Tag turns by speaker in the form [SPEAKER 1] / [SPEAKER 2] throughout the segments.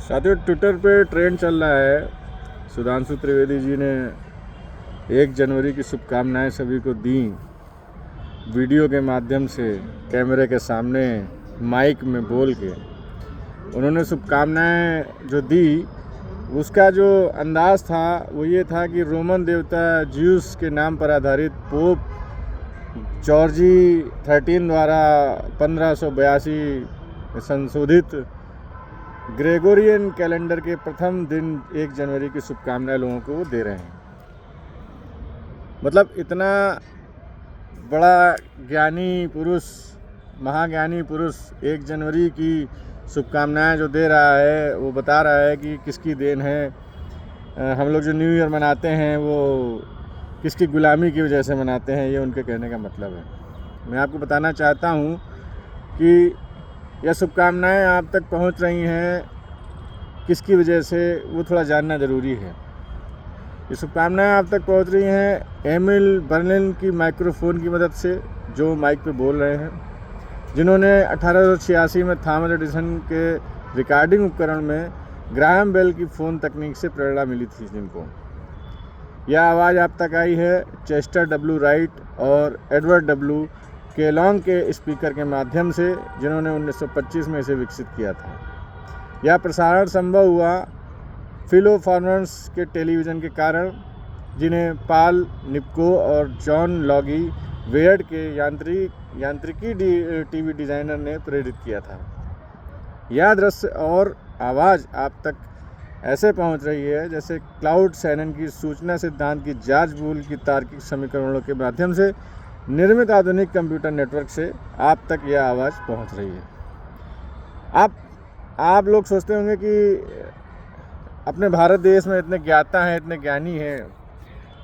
[SPEAKER 1] साथियों, ट्विटर पे ट्रेंड चल रहा है। सुधांशु त्रिवेदी जी ने 1 जनवरी की शुभकामनाएं सभी को दी। वीडियो के माध्यम से कैमरे के सामने माइक में बोल के उन्होंने शुभकामनाएं जो दी, उसका जो अंदाज़ था वो ये था कि रोमन देवता ज्यूस के नाम पर आधारित पोप जॉर्जी 13 द्वारा 1582 संशोधित ग्रेगोरियन कैलेंडर के प्रथम दिन 1 जनवरी की शुभकामनाएं लोगों को दे रहे हैं। मतलब इतना बड़ा ज्ञानी पुरुष, महाज्ञानी पुरुष 1 जनवरी की शुभकामनाएं जो दे रहा है, वो बता रहा है कि किसकी देन है। हम लोग जो न्यू ईयर मनाते हैं वो किसकी गुलामी की वजह से मनाते हैं, ये उनके कहने का मतलब है। मैं आपको बताना चाहता हूँ कि यह शुभकामनाएं आप तक पहुंच रही हैं किसकी वजह से, वो थोड़ा जानना ज़रूरी है। ये शुभकामनाएं आप तक पहुंच रही हैं एमिल बर्लिन की माइक्रोफोन की मदद से, जो माइक पे बोल रहे हैं, जिन्होंने 1886 में थॉमस एडिसन के रिकॉर्डिंग उपकरण में ग्राहम बेल की फ़ोन तकनीक से प्रेरणा मिली थी। जिनको यह आवाज़ आप तक आई है चेस्टर डब्ल्यू राइट और एडवर्ड डब्ल्यू केलॉन्ग के स्पीकर के माध्यम से, जिन्होंने 1925 में इसे विकसित किया था। यह प्रसारण संभव हुआ फिलो फॉर्मर्स के टेलीविज़न के कारण, जिन्हें पॉल निप्को और जॉन लॉगी वेयर्ड के यांत्रिकी टीवी डिज़ाइनर ने प्रेरित किया था। यह दृश्य और आवाज़ आप तक ऐसे पहुंच रही है जैसे क्लाउड सैनन की सूचना सिद्धांत की जॉर्ज बूल की तार्किक समीकरणों के माध्यम से निर्मित आधुनिक कंप्यूटर नेटवर्क से आप तक यह आवाज़ पहुंच रही है। आप लोग सोचते होंगे कि अपने भारत देश में इतने ज्ञाता हैं, इतने ज्ञानी हैं,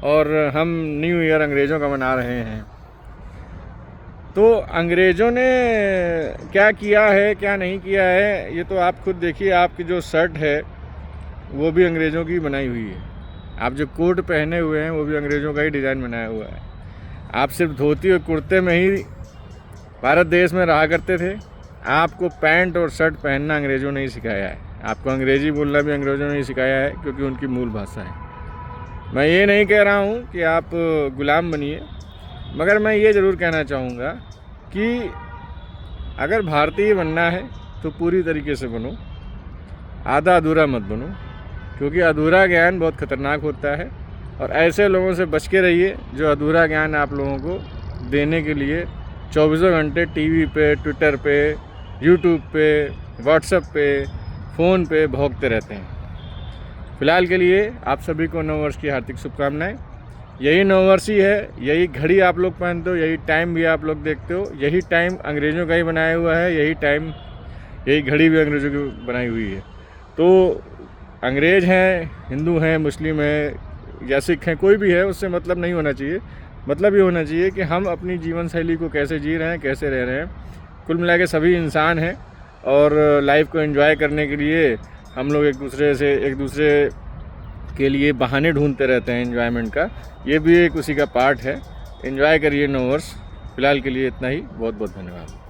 [SPEAKER 1] और हम न्यू ईयर अंग्रेज़ों का मना रहे हैं। तो अंग्रेज़ों ने क्या किया है, क्या नहीं किया है, ये तो आप खुद देखिए। आपकी जो शर्ट है वो भी अंग्रेज़ों की बनाई हुई है। आप जो कोट पहने हुए हैं वो भी अंग्रेज़ों का ही डिज़ाइन बनाया हुआ है। आप सिर्फ धोती और कुर्ते में ही भारत देश में रहा करते थे। आपको पैंट और शर्ट पहनना अंग्रेज़ों ने ही सिखाया है। आपको अंग्रेज़ी बोलना भी अंग्रेज़ों ने ही सिखाया है, क्योंकि उनकी मूल भाषा है। मैं ये नहीं कह रहा हूँ कि आप गुलाम बनिए, मगर मैं ये ज़रूर कहना चाहूँगा कि अगर भारतीय बनना है तो पूरी तरीके से बनो, आधा अधूरा मत बनो, क्योंकि अधूरा ज्ञान बहुत ख़तरनाक होता है। और ऐसे लोगों से बच के रहिए जो अधूरा ज्ञान आप लोगों को देने के लिए 24 घंटे टीवी पे, ट्विटर पे, यूट्यूब पे, व्हाट्सएप पे, फ़ोन पे भौंकते रहते हैं। फ़िलहाल के लिए आप सभी को नव वर्ष की हार्दिक शुभकामनाएं। यही नव वर्ष ही है, यही घड़ी आप लोग पहनते हो, यही टाइम भी आप लोग देखते हो, यही टाइम अंग्रेज़ों का ही बनाया हुआ है, यही घड़ी भी अंग्रेज़ों की बनाई हुई है। तो अंग्रेज़ हैं, हिंदू हैं, मुस्लिम हैं या सिख हैं, कोई भी है, उससे मतलब नहीं होना चाहिए। मतलब ये होना चाहिए कि हम अपनी जीवन शैली को कैसे जी रहे हैं, कैसे रह रहे हैं। कुल मिला के सभी इंसान हैं, और लाइफ को एंजॉय करने के लिए हम लोग एक दूसरे के लिए बहाने ढूंढते रहते हैं एंजॉयमेंट का। ये भी एक उसी का पार्ट है। एंजॉय करिए नव वर्ष। फ़िलहाल के लिए इतना ही। बहुत बहुत धन्यवाद।